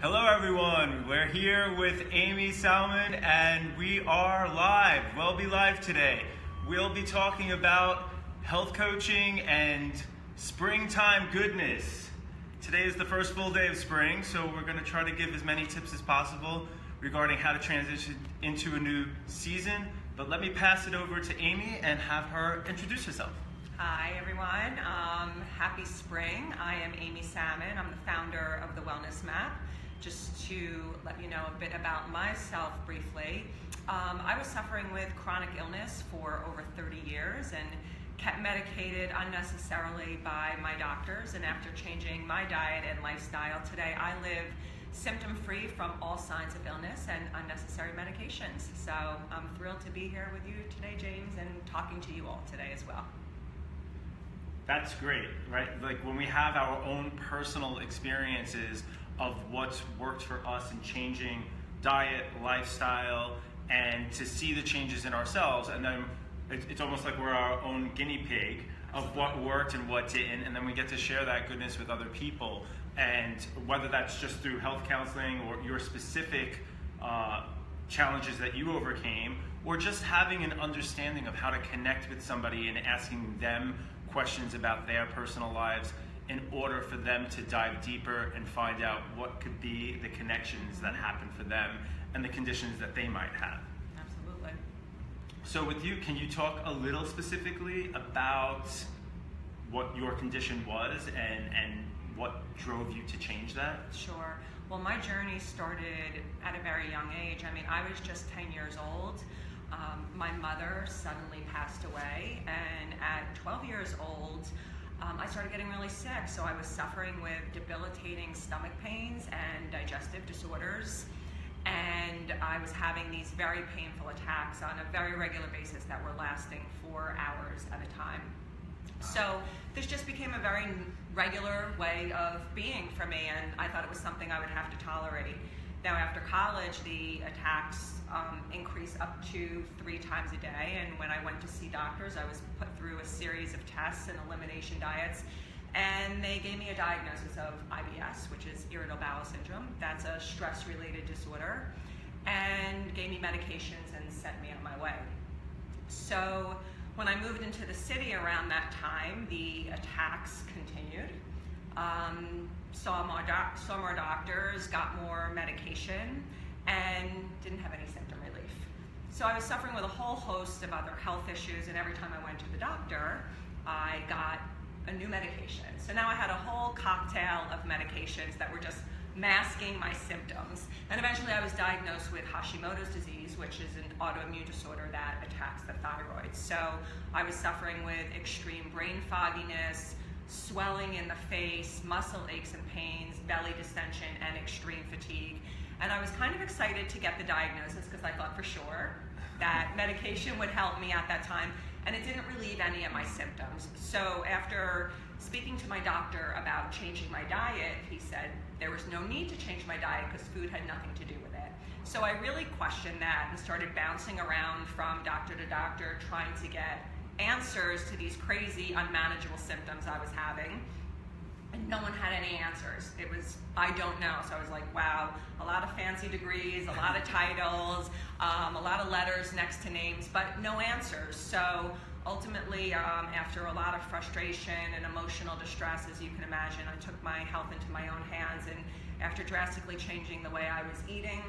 Hello everyone, we're here with Amy, Salman, and we are live, wellb live today. We'll be talking about health coaching and springtime goodness. Today is the first full day of spring, so we're going to try to give as many tips as possible regarding how to transition into a new season. But let me pass it over to Amy and have her introduce herself. Hi everyone, happy spring. I am Amy Salman. I'm the founder of the Wellness Map. Just to let you know a bit about myself briefly, I was suffering with chronic illness for over 30 years and kept medicated unnecessarily by my doctors, and after changing my diet and lifestyle, today I live symptom-free from all signs of illness and unnecessary medications. So I'm thrilled to be here with you today, James, and talking to you all today as well. That's great, right? Like when we have our own personal experiences of what's worked for us in changing diet, lifestyle, and to see the changes in ourselves, and then it's almost like we're our own guinea pig of what worked and what didn't, and then we get to share that goodness with other people. And whether that's just through health counseling or your specific challenges that you overcame, or just having an understanding of how to connect with somebody and asking them questions about their personal lives in order for them to dive deeper and find out what could be the connections that happen for them and the conditions that they might have. Absolutely. So with you, can you talk a little specifically about what your condition was and what drove you to change that? Sure. Well, my journey started at a very young age. I mean, I was just 10 years old. My mother suddenly passed away, and at 12 years old, I started getting really sick. So I was suffering with debilitating stomach pains and digestive disorders, and I was having these very painful attacks on a very regular basis that were lasting 4 hours at a time. So this just became a very regular way of being for me, and I thought it was something I would have to tolerate. Now after college, the attacks increased up to 3 times a day, and when I went to see doctors, I was put through a series of tests and elimination diets, and they gave me a diagnosis of IBS, which is irritable bowel syndrome. That's a stress-related disorder, and gave me medications and sent me on my way. So when I moved into the city around that time, the attacks continued. Saw more doctors, got more medication, and didn't have any symptom relief. So I was suffering with a whole host of other health issues, and every time I went to the doctor, I got a new medication. So now I had a whole cocktail of medications that were just masking my symptoms. And eventually I was diagnosed with Hashimoto's disease, which is an autoimmune disorder that attacks the thyroid. So I was suffering with extreme brain fogginess, swelling in the face, muscle aches and pains, belly distension, and extreme fatigue. And I was kind of excited to get the diagnosis because I thought for sure that medication would help me at that time, and it didn't relieve any of my symptoms. So after speaking to my doctor about changing my diet, he said there was no need to change my diet because food had nothing to do with it. So I really questioned that and started bouncing around from doctor to doctor trying to get answers to these crazy, unmanageable symptoms I was having. And no one had any answers. It was, I don't know. So I was like, wow, a lot of fancy degrees, a lot of titles, a lot of letters next to names, but no answers. So ultimately, after a lot of frustration and emotional distress, as you can imagine, I took my health into my own hands, and after drastically changing the way I was eating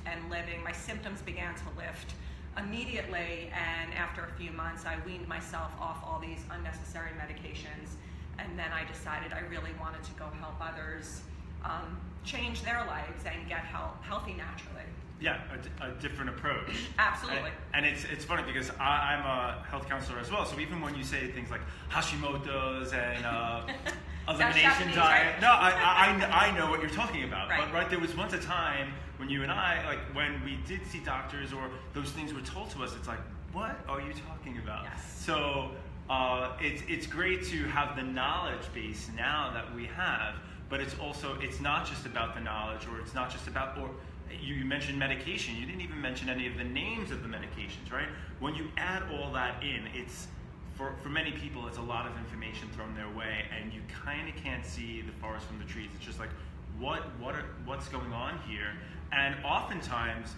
and living, my symptoms began to lift immediately, and after a few months, I weaned myself off all these unnecessary medications, and then I decided I really wanted to go help others change their lives and get healthy naturally. Yeah, a different approach. Absolutely. And it's funny because I'm a health counselor as well, so even when you say things like Hashimoto's and elimination diet, right? no, I know what you're talking about. Right. But there was once a time when you and I, like when we did see doctors or those things were told to us, it's like, what are you talking about? Yes. So it's great to have the knowledge base now that we have, but it's not just about the knowledge, or it's not just about, or you mentioned medication. You didn't even mention any of the names of the medications, right? When you add all that in, it's for many people, it's a lot of information thrown their way, and you kind of can't see the forest from the trees. It's just like, what's going on here? And oftentimes,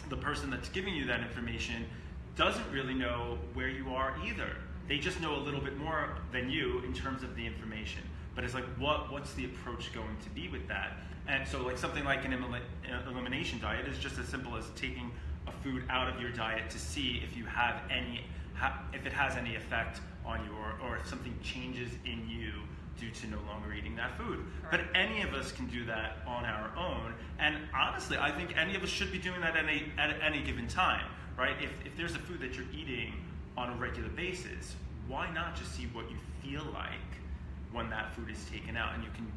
the person that's giving you that information doesn't really know where you are either. They just know a little bit more than you in terms of the information. But it's like, what's the approach going to be with that? And so like something like an elimination diet is just as simple as taking a food out of your diet to see if you have if it has any effect on you, or if something changes in you due to no longer eating that food. Right. But any of us can do that on our own. And honestly, I think any of us should be doing that at any given time, right? If there's a food that you're eating on a regular basis, why not just see what you feel like when that food is taken out, and you can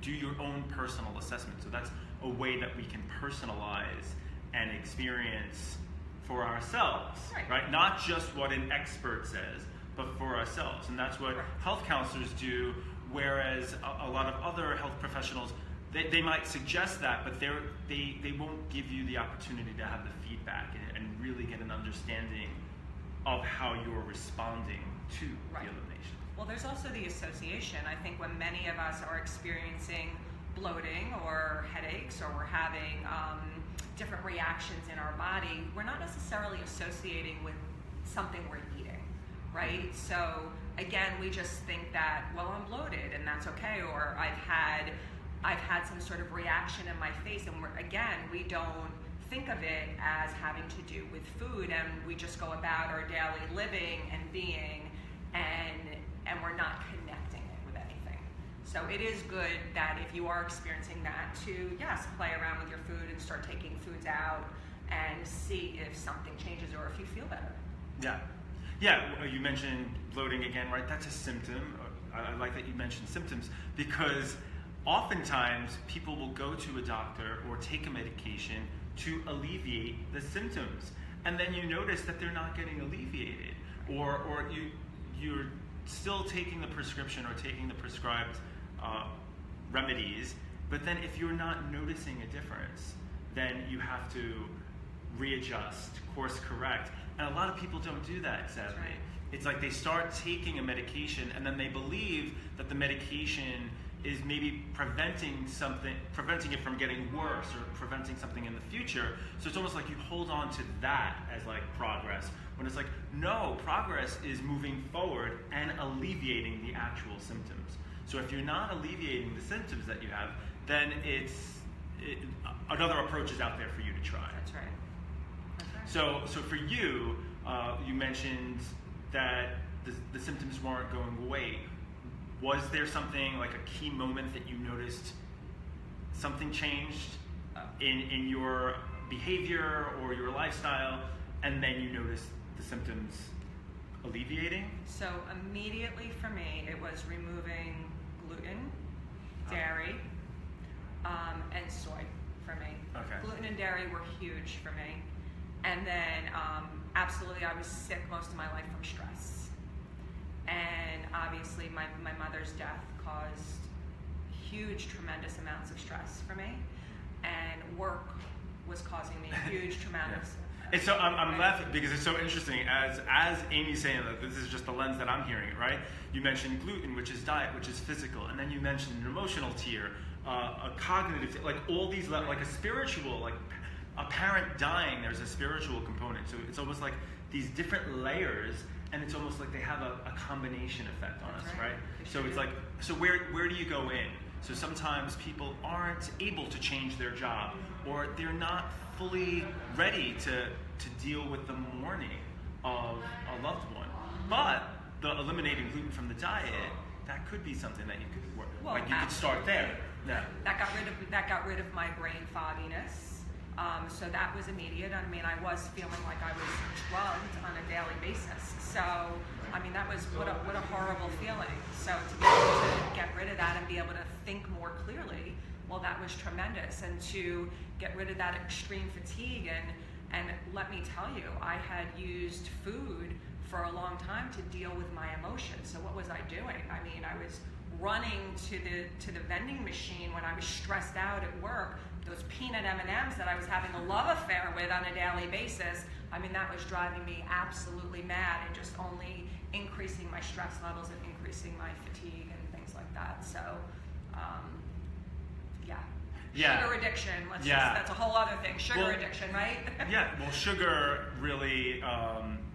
do your own personal assessment. So that's a way that we can personalize and experience for ourselves, right? Not just what an expert says, but for ourselves. And that's what health counselors do, whereas a lot of other health professionals, they might suggest that, but they won't give you the opportunity to have the feedback and really get an understanding of how you're responding to the elimination. Well, there's also the association. I think when many of us are experiencing bloating or headaches, or we're having different reactions in our body, we're not necessarily associating with something we're eating, right? So again, we just think that, well, I'm bloated and that's okay, or I've had some sort of reaction in my face, and we don't think of it as having to do with food, and we just go about our daily living and being, and we're not connecting it with anything. So it is good that if you are experiencing that, to yes, play around with your food and start taking foods out and see if something changes or if you feel better. Yeah, you mentioned bloating again, right? That's a symptom. I like that you mentioned symptoms, because oftentimes people will go to a doctor or take a medication to alleviate the symptoms, and then you notice that they're not getting alleviated, or you're still taking the prescription or taking the prescribed remedies, but then if you're not noticing a difference, then you have to readjust, course correct. And a lot of people don't do that, sadly. Right. It's like they start taking a medication and then they believe that the medication is maybe preventing it from getting worse, or preventing something in the future. So it's almost like you hold on to that as like progress, when it's like, no, progress is moving forward and alleviating the actual symptoms. So if you're not alleviating the symptoms that you have, then another approach is out there for you to try. That's right. So for you, you mentioned that the symptoms weren't going away. Was there something like a key moment that you noticed something changed in your behavior or your lifestyle, and then you noticed the symptoms alleviating? So immediately for me, it was removing gluten, dairy, and soy for me. Okay. Gluten and dairy were huge for me. And then absolutely, I was sick most of my life from stress. And obviously my mother's death caused huge, tremendous amounts of stress for me. And work was causing me huge, tremendous. And so I'm laughing because it's so interesting. As Amy's saying that, this is just the lens that I'm hearing it, right? You mentioned gluten, which is diet, which is physical, and then you mentioned an emotional tier, a cognitive, like all these, like a spiritual, like a parent dying, there's a spiritual component. So it's almost like these different layers, and it's almost like they have a combination effect on us, right? So it's like, so where do you go in? So sometimes people aren't able to change their job, or they're not fully ready to deal with the mourning of a loved one. But the eliminating gluten from the diet, that could be something that you could work. Well, like you could start there. Yeah. That got rid of my brain fogginess. So that was immediate. I mean, I was feeling like I was drugged on a daily basis. So, I mean, that was what a horrible feeling. So to be able to get rid of that and be able to think more clearly, well, that was tremendous. And to get rid of that extreme fatigue, and let me tell you, I had used food for a long time to deal with my emotions. So what was I doing? I mean, I was running to the vending machine when I was stressed out at work. Those peanut M&Ms that I was having a love affair with on a daily basis, I mean, that was driving me absolutely mad and just only increasing my stress levels and increasing my fatigue and things like that. So, yeah, Yeah. Sugar addiction. Yeah. That's a whole other thing. Sugar addiction, right? Yeah. Well, sugar really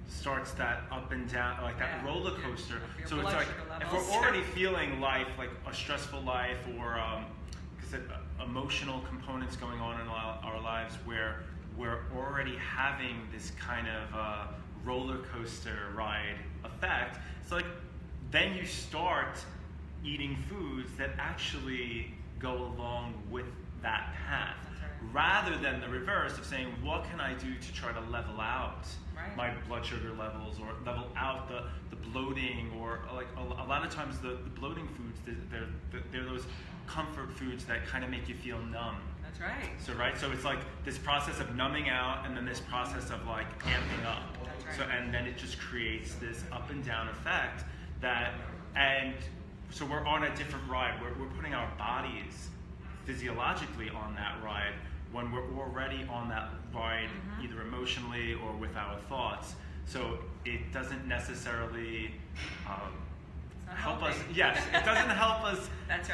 starts that up and down, like that roller coaster. So it's like if we're already feeling life like a stressful life, or emotional components going on in our lives where we're already having this kind of roller coaster ride effect, it's like then you start eating foods that actually go along with that path, rather than the reverse of saying, what can I do to try to level out my blood sugar levels, or level out the bloating, or like a lot of times the bloating foods, they're those comfort foods that kind of make you feel numb. That's right. So it's like this process of numbing out, and then this process of like amping up. That's right. So and then it just creates this up and down effect so we're on a different ride. We're putting our bodies physiologically on that ride when we're already on that ride, either emotionally or with our thoughts. So it doesn't necessarily help us. Yes, it doesn't help us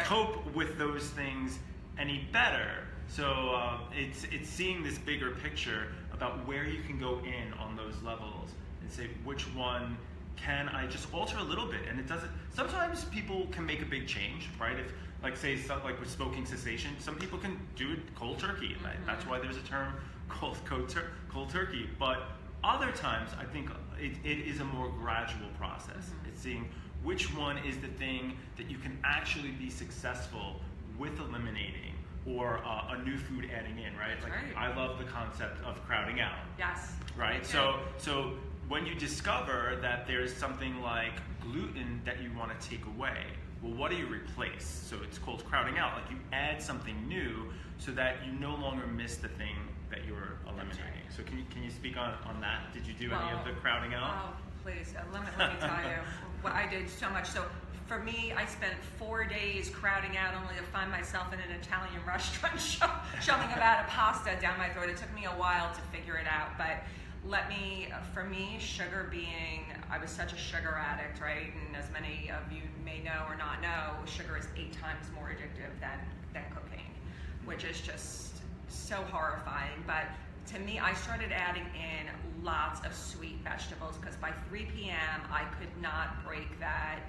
cope with those things any better. So it's seeing this bigger picture about where you can go in on those levels and say, which one can I just alter a little bit? And it doesn't. Sometimes people can make a big change, right? If, like, say, like with smoking cessation, some people can do it cold turkey. That's why there's a term called cold turkey. But other times, I think it is a more gradual process. It's seeing which one is the thing that you can actually be successful with eliminating, or a new food adding in, right? That's like right. I love the concept of crowding out. Yes. Right? So when you discover that there's something like gluten that you want to take away, well, what do you replace? So it's called crowding out. Like you add something new so that you no longer miss the thing that you're eliminating. Right. So can you speak on that? Did you do any of the crowding out? Oh, please. Let me tell you. Well, I did so much. So for me, I spent 4 days crowding out only to find myself in an Italian restaurant shoving a vat of pasta down my throat. It took me a while to figure it out, but for me, sugar being, I was such a sugar addict, right? And as many of you may know or not know, sugar is 8 times more addictive than cocaine, which is just so horrifying. But to me, I started adding in lots of sweet vegetables, because by 3 p.m. I could not break that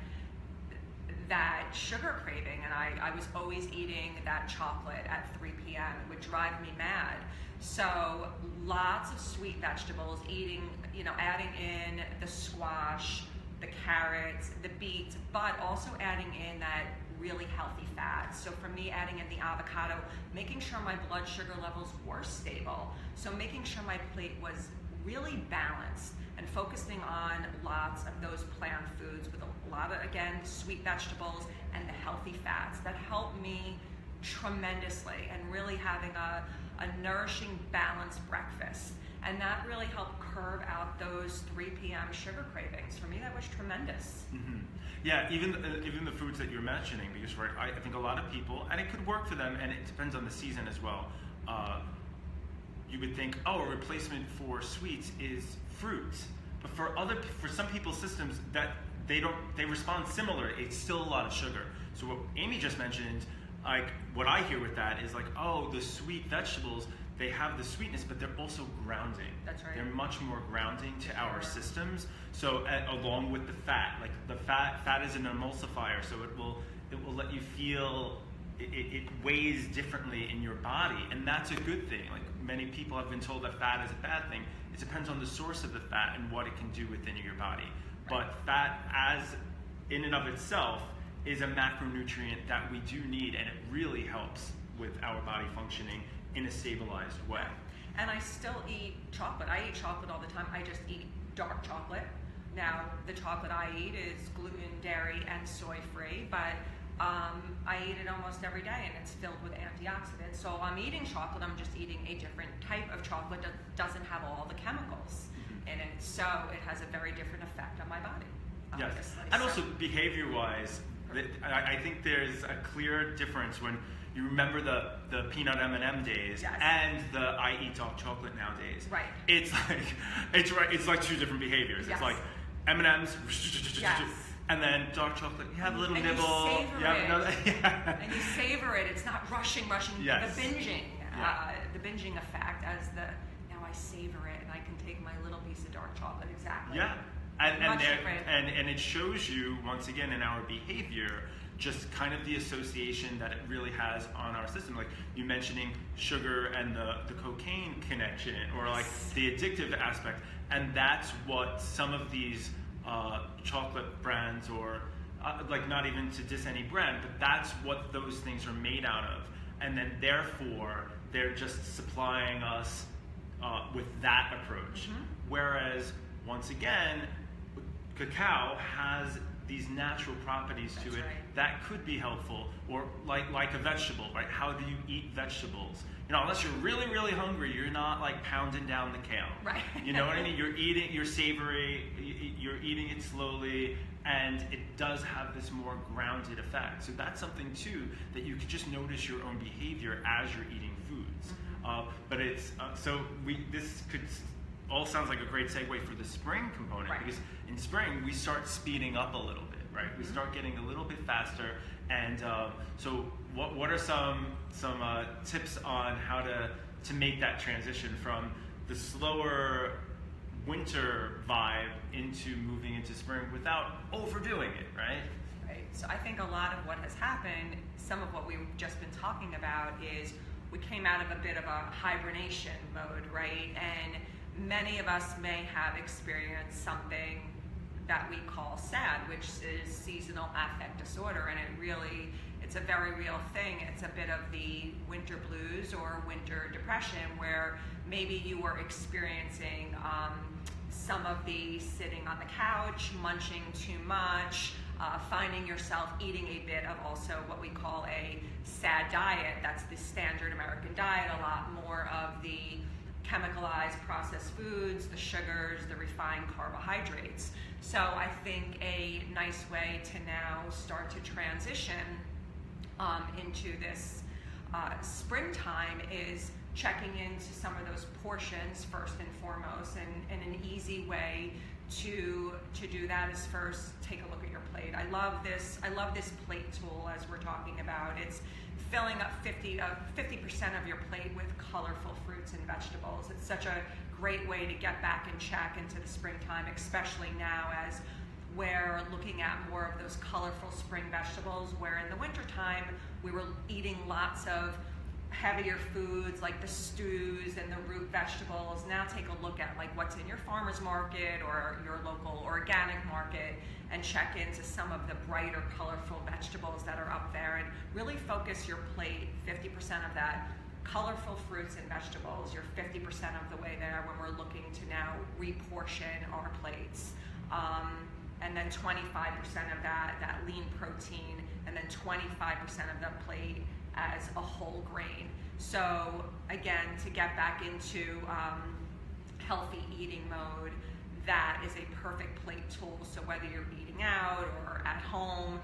sugar craving, and I was always eating that chocolate at 3 p.m. It would drive me mad. So lots of sweet vegetables, adding in the squash, the carrots, the beets, but also adding in that really healthy fats. So for me, adding in the avocado, making sure my blood sugar levels were stable. So making sure my plate was really balanced, and focusing on lots of those plant foods with a lot of, again, sweet vegetables and the healthy fats that help me tremendously, and really having a nourishing, balanced breakfast. And that really helped curb out those 3 p.m. sugar cravings. For me, that was tremendous. Mm-hmm. Yeah, even the foods that you're mentioning, because I think a lot of people, and it could work for them, and it depends on the season as well. You would think, a replacement for sweets is fruit, but for some people's systems, that they respond similar. It's still a lot of sugar. So what Amy just mentioned, like what I hear with that is like, the sweet vegetables, they have the sweetness, but they're also grounding. That's right. They're much more grounding to our systems. So along with the fat, like the fat is an emulsifier, so it will let you feel it weighs differently in your body, and that's a good thing. Like many people have been told that fat is a bad thing. It depends on the source of the fat and what it can do within your body. Right. But fat, as in and of itself, is a macronutrient that we do need, and it really helps with our body functioning in a stabilized way. And I still eat chocolate. I eat chocolate all the time. I just eat dark chocolate. Now, the chocolate I eat is gluten, dairy, and soy-free, but I eat it almost every day, and it's filled with antioxidants. So I'm eating chocolate, I'm just eating a different type of chocolate that doesn't have all the chemicals in it. So it has a very different effect on my body. Yes, Obviously. and also behavior-wise, I think there's a clear difference when you remember the peanut M&M days and the I eat dark chocolate nowadays. Right. It's like two different behaviors. Yes. It's like M&Ms, And then dark chocolate, you have a little and nibble. You savor you have it. another, yeah. And you savor it. It's not rushing. Yes. The binging, Yeah. the binging effect as now I savor it and I can take my little piece of dark chocolate. Exactly. Yeah. And it shows you, once again, in our behavior, just kind of the association that it really has on our system. Like you mentioning sugar and the cocaine connection, or like the addictive aspect. And that's what some of these chocolate brands, or like not even to diss any brand, but that's what those things are made out of. And then therefore, they're just supplying us with that approach. Mm-hmm. Whereas, once again, cacao has these natural properties to it that could be helpful, or like a vegetable, right? How do you eat vegetables? You know, unless you're really, really hungry, you're not like pounding down the kale. Right. You know what I mean? You're savory, you're eating it slowly, and it does have this more grounded effect. So that's something too that you could just notice your own behavior as you're eating foods. Mm-hmm. But it's this could all sounds like a great segue for the spring component, right. Because in spring we start speeding up a little bit, right? Mm-hmm. We start getting a little bit faster, and so what are some tips on how to make that transition from the slower winter vibe into moving into spring without overdoing it, right? Right. So I think a lot of what has happened, some of what we've just been talking about, is we came out of a bit of a hibernation mode, right? And many of us may have experienced something that we call SAD, which is seasonal affect disorder, and it's a very real thing. It's a bit of the winter blues or winter depression, where maybe you were experiencing some of the sitting on the couch, munching too much, finding yourself eating a bit of also what we call a SAD diet. That's the standard American diet, a lot more of the chemicalized processed foods, the sugars, the refined carbohydrates. So I think a nice way to now start to transition into this springtime is checking into some of those portions first and foremost, and an easy way to do that is first take a look at your plate. I love this plate tool, as we're talking about. It's filling up 50% of your plate with colorful fruits and vegetables. It's such a great way to get back in check into the springtime, especially now as we're looking at more of those colorful spring vegetables, where in the wintertime we were eating lots of heavier foods like the stews and the root vegetables. Now take a look at like what's in your farmer's market or your local organic market, and check into some of the brighter, colorful vegetables that are up there, and really focus your plate, 50% of that colorful fruits and vegetables. You're 50% of the way there when we're looking to now reportion our plates. And then 25% of that lean protein, and then 25% of the plate as a whole grain. So again, to get back into healthy eating mode, that is a perfect plate tool. So whether you're eating out or at home,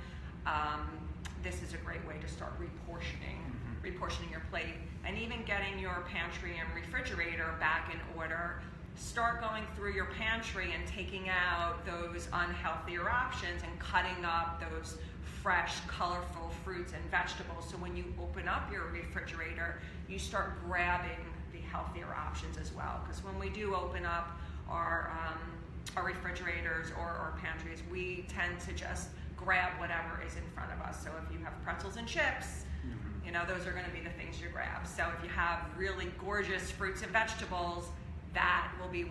this is a great way to start reportioning your plate, and even getting your pantry and refrigerator back in order. Start going through your pantry and taking out those unhealthier options and cutting up those fresh, colorful fruits and vegetables. So when you open up your refrigerator, you start grabbing the healthier options as well. Because when we do open up our refrigerators or our pantries, we tend to just grab whatever is in front of us. So if you have pretzels and chips, you know, those are going to be the things you grab. So if you have really gorgeous fruits and vegetables, that will be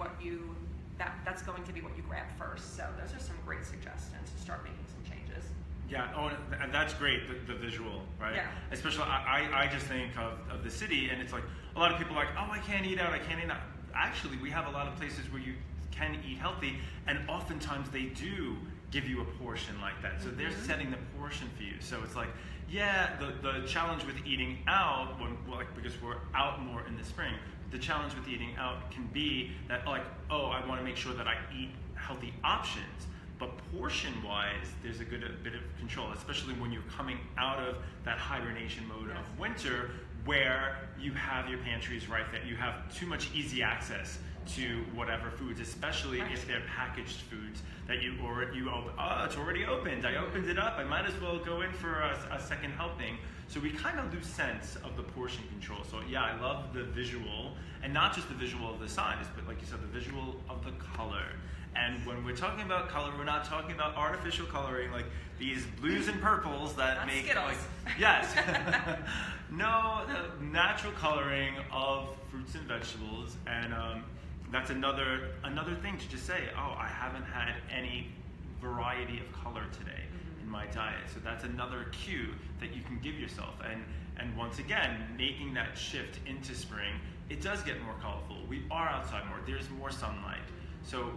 that's going to be what you grab first. So those are some great suggestions to start making some changes. Yeah, and that's great, the visual, right? Yeah. Especially, I just think of the city, and it's like, a lot of people are like, oh, I can't eat out. Actually, we have a lot of places where you can eat healthy, and oftentimes they do give you a portion like that. So they're setting the portion for you. So it's like, yeah, the challenge with eating out, because we're out more in the spring, the challenge with eating out can be that, like, oh, I want to make sure that I eat healthy options. But portion-wise, there's a bit of control, especially when you're coming out of that hibernation mode of winter, where you have your pantries right there. You have too much easy access to whatever foods, especially if they're packaged foods that you open. Oh, it's already opened. I opened it up. I might as well go in for a second helping. So we kind of lose sense of the portion control. So yeah, I love the visual, and not just the visual of the size, but like you said, the visual of the color. And when we're talking about color, we're not talking about artificial coloring like these blues and purples that not make Skittles. Yes. No, the natural coloring of fruits and vegetables, and that's another thing to just say, oh, I haven't had any variety of color today in my diet. So that's another cue that you can give yourself. And once again, making that shift into spring, it does get more colorful. We are outside more. There's more sunlight. So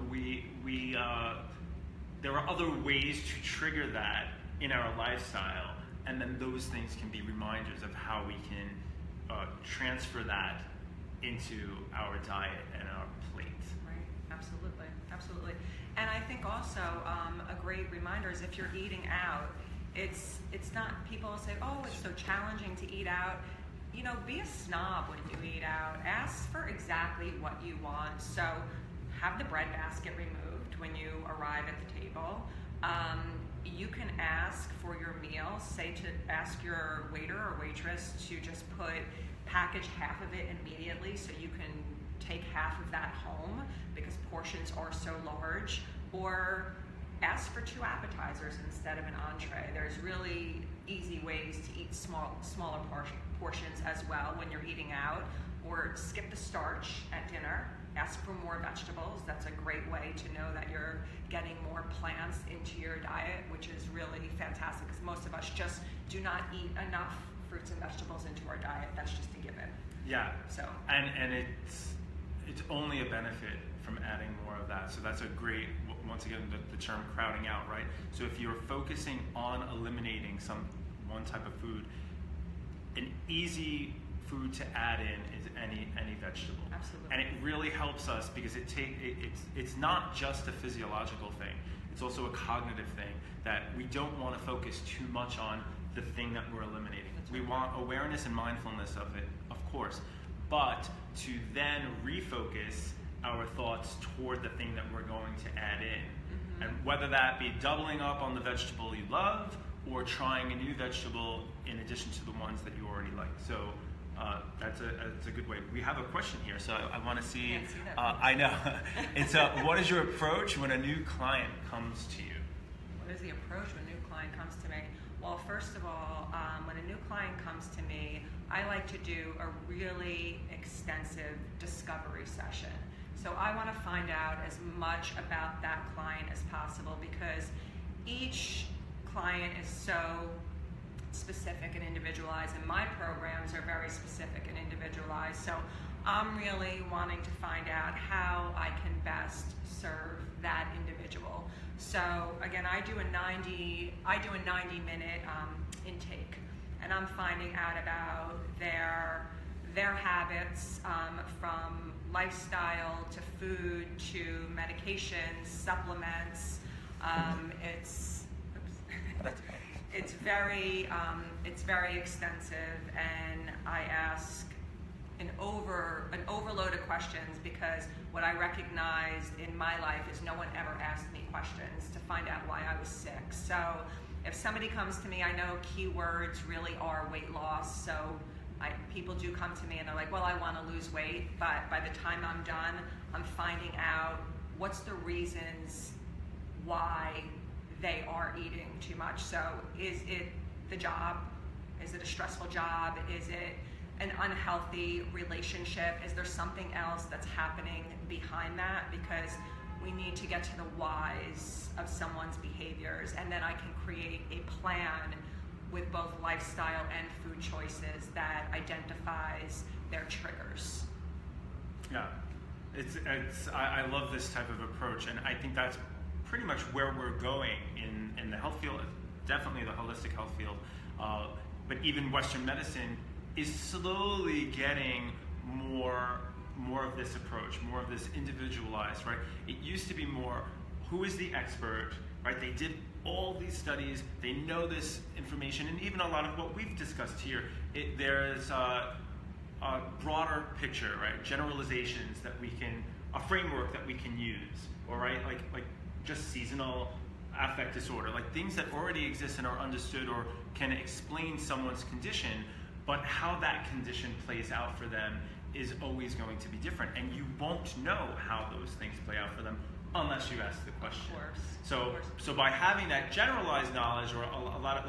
there are other ways to trigger that in our lifestyle, and then those things can be reminders of how we can transfer that into our diet and our plate. Right, absolutely, absolutely. And I think also a great reminder is if you're eating out, it's not, people say, oh, it's so challenging to eat out. You know, be a snob when you eat out. Ask for exactly what you want. So have the bread basket removed when you arrive at the table. You can ask for your meal, ask your waiter or waitress to just package half of it immediately so you can take half of that home because portions are so large, or ask for 2 appetizers instead of an entree. There's really easy ways to eat smaller portions as well when you're eating out, or skip the starch at dinner. Ask for more vegetables. That's a great way to know that you're getting more plants into your diet, which is really fantastic because most of us just do not eat enough fruits and vegetables into our diet. That's just a given. Yeah. So and it's only a benefit from adding more of that. So that's a great, once again, the term crowding out, right? So if you're focusing on eliminating one type of food, an easy food to add in is any vegetable. Absolutely. And it really helps us because it's not just a physiological thing. It's also a cognitive thing that we don't want to focus too much on the thing that we're eliminating. We want awareness and mindfulness of it, of course, but to then refocus our thoughts toward the thing that we're going to add in. And whether that be doubling up on the vegetable you love or trying a new vegetable in addition to the ones that you already like. So that's a good way. We have a question here, so I want to see. Can't see that. I know. It's what is your approach when a new client comes to you? What is the approach when a new client comes to me? Well, first of all, when a new client comes to me, I like to do a really extensive discovery session. So I want to find out as much about that client as possible because each client is so specific and individualized, and my programs are very specific and individualized. So I'm really wanting to find out how I can best serve that individual. So again, I do a 90-minute intake, and I'm finding out about their habits, from lifestyle to food to medications, supplements. It's very extensive, and I ask an overload of questions because what I recognized in my life is no one ever asked me questions to find out why I was sick. So if somebody comes to me, I know keywords really are weight loss. So people do come to me and they're like, well, I want to lose weight, but by the time I'm done, I'm finding out what's the reasons why they are eating too much. So is it the job? Is it a stressful job? Is it an unhealthy relationship? Is there something else that's happening behind that? Because we need to get to the whys of someone's behaviors, and then I can create a plan with both lifestyle and food choices that identifies their triggers. Yeah, I love this type of approach, and I think that's pretty much where we're going in the health field, definitely the holistic health field, but even Western medicine is slowly getting more of this approach, more of this individualized, right? It used to be more, who is the expert, right? They did all these studies, they know this information, and even a lot of what we've discussed here, there's a broader picture, right? Generalizations that we can a framework that we can use, all right? Like just seasonal affect disorder, like things that already exist and are understood or can explain someone's condition, but how that condition plays out for them is always going to be different, and you won't know how those things play out for them unless you ask the question. Of course. So by having that generalized knowledge, or a lot of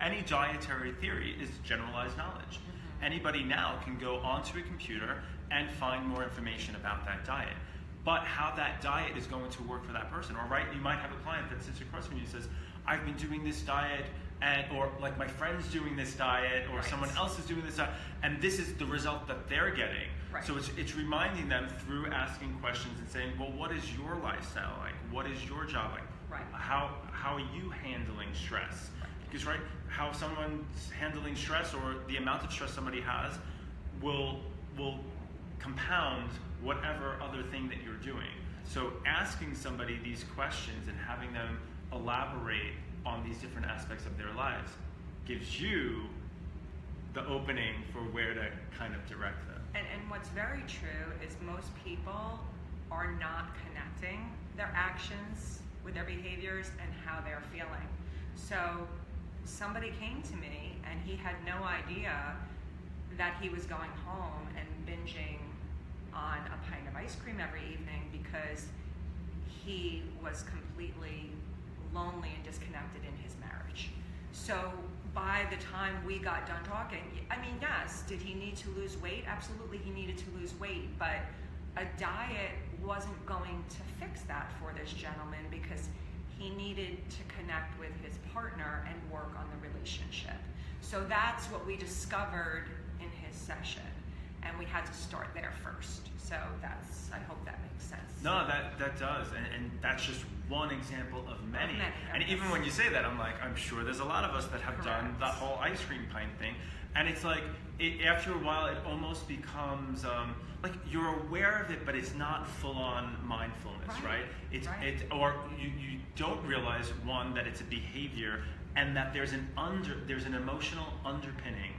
any dietary theory is generalized knowledge. Mm-hmm. Anybody now can go onto a computer and find more information about that diet. But how that diet is going to work for that person, or you might have a client that sits across from you and says, I've been doing this diet, or like my friend's doing this diet, or someone else is doing this diet, and this is the result that they're getting. Right. So it's reminding them through asking questions and saying, well, what is your lifestyle like? What is your job like? Right. How are you handling stress? Right. Because how someone's handling stress, or the amount of stress somebody has, will compound whatever other thing that you're doing. So asking somebody these questions and having them elaborate on these different aspects of their lives gives you the opening for where to kind of direct them. And what's very true is most people are not connecting their actions with their behaviors and how they're feeling. So somebody came to me and he had no idea that he was going home and binging on a pint of ice cream every evening because he was completely lonely and disconnected in his marriage. So by the time we got done talking, I mean, yes, did he need to lose weight? Absolutely, he needed to lose weight, but a diet wasn't going to fix that for this gentleman because he needed to connect with his partner and work on the relationship. So that's what we discovered in his session, and we had to start there first. So I hope that makes sense. No, that does, and that's just one example of many. And even when you say that, I'm sure there's a lot of us that have done the whole ice cream pint thing, and it's like, after a while, it almost becomes like you're aware of it, but it's not full-on mindfulness, right? Or you don't realize, one, that it's a behavior, and that there's an emotional underpinning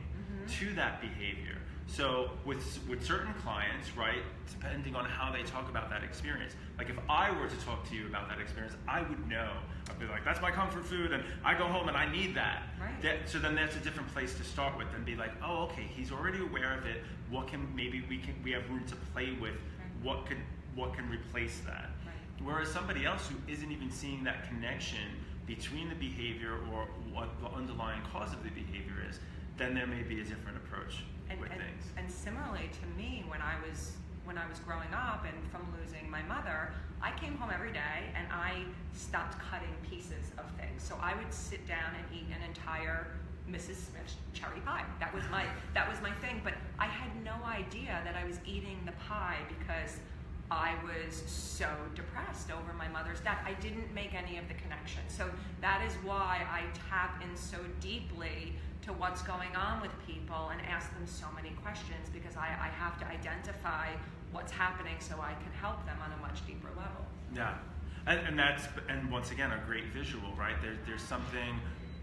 to that behavior. So with certain clients, right, depending on how they talk about that experience, like if I were to talk to you about that experience, I would know. I'd be like, that's my comfort food, and I go home and I need that. Right. So then that's a different place to start with, and be like, oh, okay, he's already aware of it. We have room to play with. What can replace that? Right. Whereas somebody else who isn't even seeing that connection between the behavior or what the underlying cause of the behavior is, then there may be a different approach with things. And similarly to me, when I was growing up and from losing my mother, I came home every day and I stopped cutting pieces of things. So I would sit down and eat an entire Mrs. Smith's cherry pie. That was my thing. But I had no idea that I was eating the pie because I was so depressed over my mother's death. I didn't make any of the connections. So that is why I tap in so deeply to what's going on with people and ask them so many questions, because I have to identify what's happening so I can help them on a much deeper level. Yeah, and once again, a great visual, right? There's something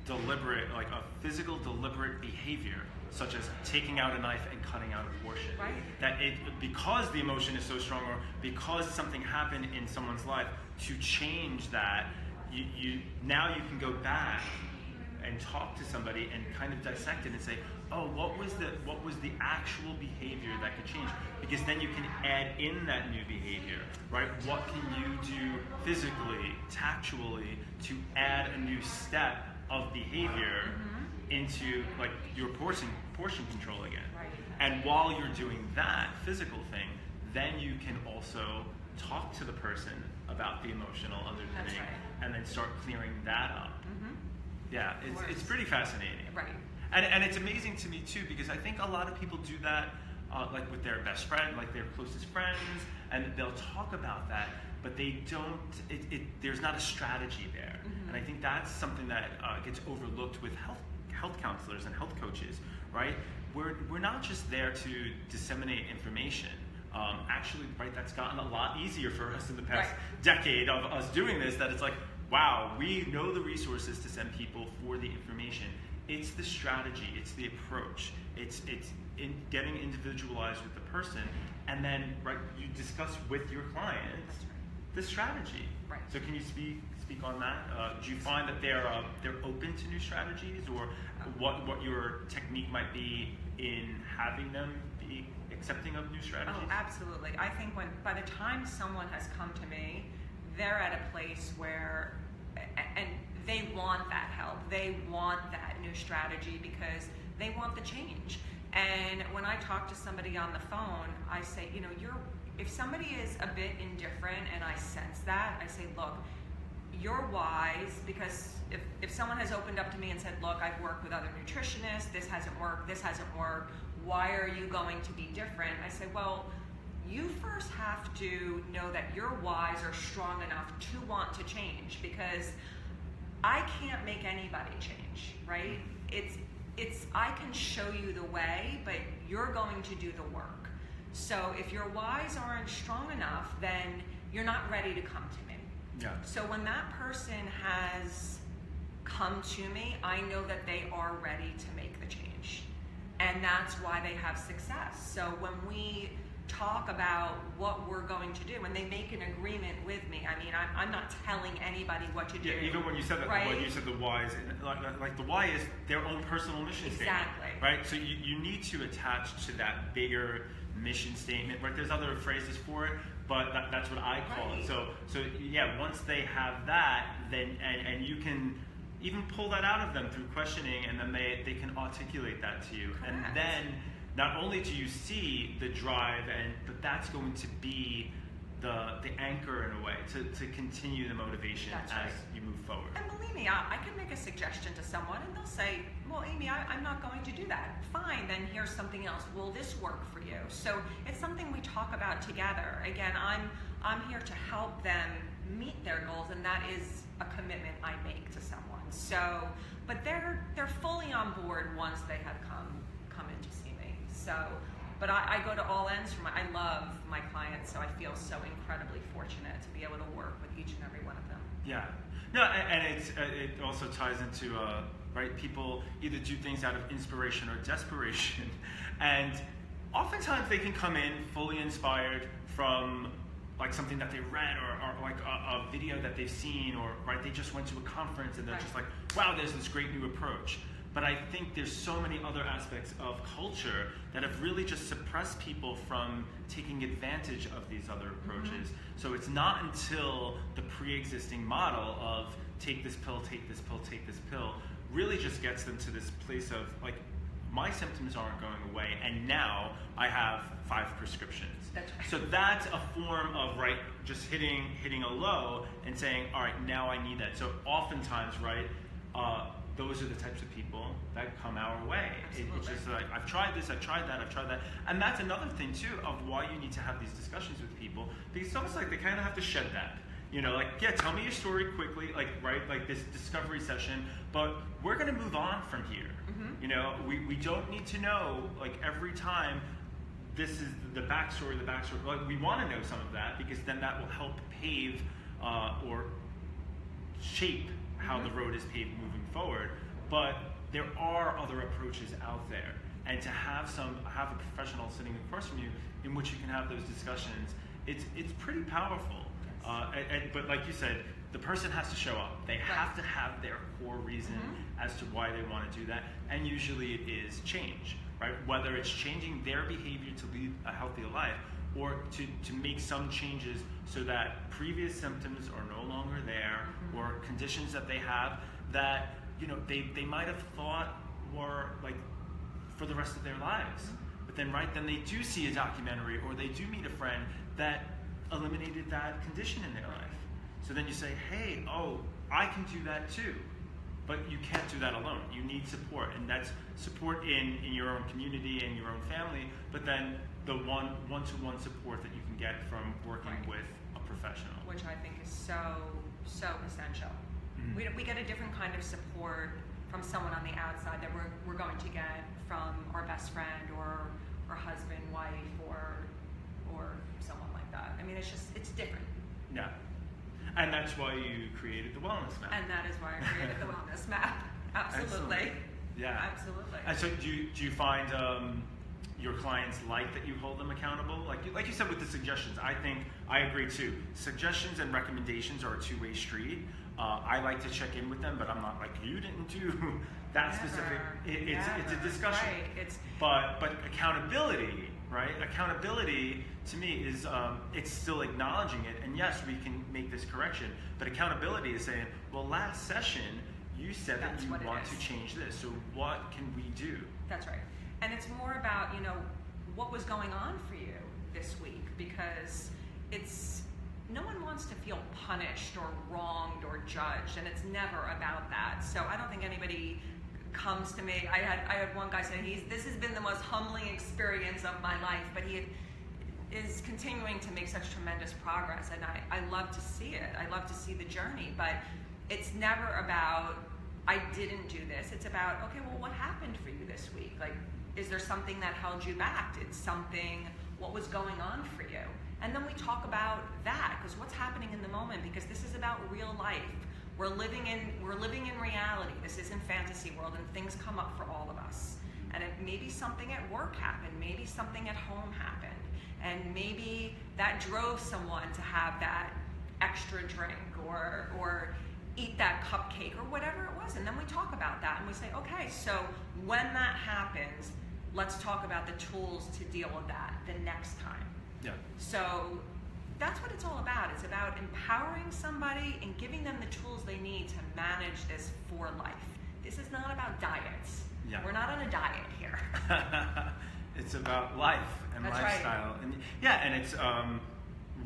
deliberate, like a physical deliberate behavior, such as taking out a knife and cutting out a portion. Right. That because the emotion is so strong, or because something happened in someone's life, to change that, now you can go back and talk to somebody and kind of dissect it and say, oh, what was the actual behavior that could change? Because then you can add in that new behavior, right? What can you do physically, tactually, to add a new step of behavior into like your portion control again? Right. And while you're doing that physical thing, then you can also talk to the person about the emotional underpinning, and then start clearing that up. Yeah, it's pretty fascinating. Right. And it's amazing to me too, because I think a lot of people do that like with their best friend, like their closest friends, and they'll talk about that, but they don't, there's not a strategy there. And I think that's something that gets overlooked with health counselors and health coaches, right? We're not just there to disseminate information. Actually, right, that's gotten a lot easier for us in the past decade of us doing this, that it's like, wow, we know the resources to send people for the information. it's the strategy, it's the approach, it's in getting individualized with the person, and then you discuss with your client the strategy. Right. So can you speak on that? Do you find that they're open to new strategies, or what your technique might be in having them be accepting of new strategies? Oh, absolutely. I think by the time someone has come to me, they're at a place where, and they want that help. They want that new strategy because they want the change. And when I talk to somebody on the phone, I say, if somebody is a bit indifferent and I sense that, I say, look, you're wise, because if someone has opened up to me and said, look, I've worked with other nutritionists, this hasn't worked, why are you going to be different? I say, well, you first have to know that you're wise or strong enough to want to change, because I can't make anybody change, right? I can show you the way, but you're going to do the work. So if your whys aren't strong enough, then you're not ready to come to me. Yeah. So when that person has come to me, I know that they are ready to make the change. And that's why they have success. So when we talk about what we're going to do, when they make an agreement with me, I mean, I'm not telling anybody what to do. Yeah, even when you said that, right? when you said the whys, like the why is their own personal mission statement. Exactly. Right? So you need to attach to that bigger mission statement, right? There's other phrases for it, but that's what I call it. So yeah, once they have that, then and you can even pull that out of them through questioning, and then they can articulate that to you. Correct. And then not only do you see the drive, but that's going to be the anchor in a way to continue the motivation as you move forward. And believe me, I can make a suggestion to someone and they'll say, well, Amy, I'm not going to do that. Fine, then here's something else. Will this work for you? So it's something we talk about together. Again, I'm here to help them meet their goals, and that is a commitment I make to someone. So, but they're fully on board once they have come in to see me. So, but I go to all ends I love my clients, so I feel so incredibly fortunate to be able to work with each and every one of them. Yeah. No, and it also ties into, right, people either do things out of inspiration or desperation. And oftentimes they can come in fully inspired from like something that they read or like a video that they've seen, or right, they just went to a conference and they're just like, wow, there's this great new approach. But I think there's so many other aspects of culture that have really just suppressed people from taking advantage of these other approaches. So it's not until the pre-existing model of take this pill, take this pill, take this pill, really just gets them to this place of like, my symptoms aren't going away, and now I have 5 prescriptions. That's right. So that's a form of, right, just hitting a low and saying, all right, now I need that. So oftentimes, right, those are the types of people that come our way. It's just like, I've tried this, I've tried that, and that's another thing too of why you need to have these discussions with people, because it's almost like they kind of have to shed that. Like, yeah, tell me your story quickly, like, right, like this discovery session, but we're gonna move on from here. We don't need to know, like, every time this is the backstory. Like, we wanna know some of that, because then that will help pave or shape how the road is paved moving forward. But there are other approaches out there, and to have a professional sitting across from you in which you can have those discussions, it's pretty powerful. But like you said, the person has to show up. They have to have their core reason as to why they want to do that, and usually it is change, right? Whether it's changing their behavior to lead a healthier life, or to make some changes so that previous symptoms are no longer there, or conditions that they have that they might have thought were like for the rest of their lives. But then then they do see a documentary, or they do meet a friend that eliminated that condition in their life. So then you say, hey, I can do that too. But you can't do that alone. You need support, and that's support in your own community and your own family, but then the one-to-one support that you can get from working with a professional. Which I think is so essential. We get a different kind of support from someone on the outside that we're going to get from our best friend or husband, wife, or someone like that. I mean, it's different. Yeah. And that's why you created the wellness map. And that is why I created the wellness map. Absolutely. Excellent. Yeah. Absolutely. And so do you find your clients like that you hold them accountable? Like you said with the suggestions, I think I agree too. Suggestions and recommendations are a two-way street. I like to check in with them, but I'm not like, you didn't do that specific. It's a discussion. Right. But accountability, right? Accountability to me is it's still acknowledging it, and yes, we can make this correction. But accountability is saying, well, last session you said that you want to change this, so what can we do? That's right. And it's more about, what was going on for you this week, because no one wants to feel punished or wronged or judged, and it's never about that. So I don't think anybody comes to me. I had one guy say, this has been the most humbling experience of my life, but he is continuing to make such tremendous progress, and I love to see it. I love to see the journey, but it's never about, I didn't do this. It's about, okay, well, what happened for you this week? Like, is there something that held you back? What was going on for you? And then we talk about that, because what's happening in the moment, because this is about real life. We're living in reality. This isn't fantasy world, and things come up for all of us. And maybe something at work happened, maybe something at home happened, and maybe that drove someone to have that extra drink or eat that cupcake or whatever it was. And then we talk about that, and we say, okay, so when that happens, let's talk about the tools to deal with that the next time. Yeah. So that's what it's all about. It's about empowering somebody and giving them the tools they need to manage this for life. This is not about diets. Yeah. We're not on a diet here. It's about life and That's lifestyle. right. And and it's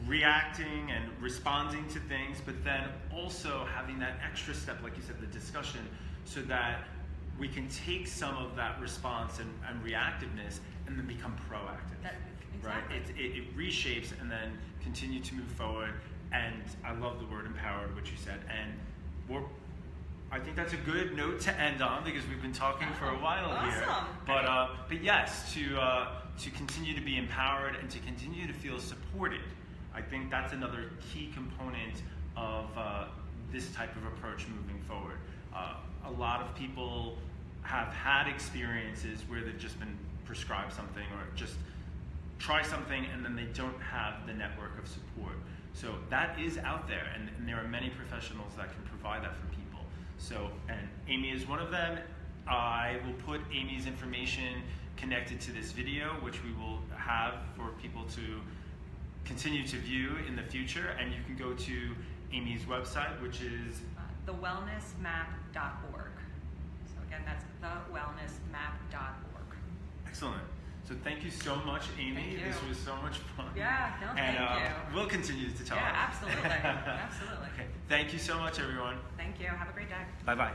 reacting and responding to things, but then also having that extra step, like you said, the discussion, so that we can take some of that response and reactiveness and then become proactive. Exactly. Right? It reshapes and then continue to move forward. And I love the word empowered, which you said. And I think that's a good note to end on, because we've been talking for a while here. But yes, to continue to be empowered and to continue to feel supported. I think that's another key component of this type of approach moving forward. A lot of people have had experiences where they've just been prescribed something or just try something and then they don't have the network of support. So that is out there, and there are many professionals that can provide that for people. So, and Amy is one of them. I will put Amy's information connected to this video, which we will have for people to continue to view in the future. And you can go to Amy's website, which is thewellnessmap.org. So again, that's thewellnessmap.org. Excellent. So thank you so much, Amy. This was so much fun. Yeah, no, thank you. We'll continue to talk. Yeah, absolutely. Absolutely. Okay. Thank you so much, everyone. Thank you. Have a great day. Bye-bye.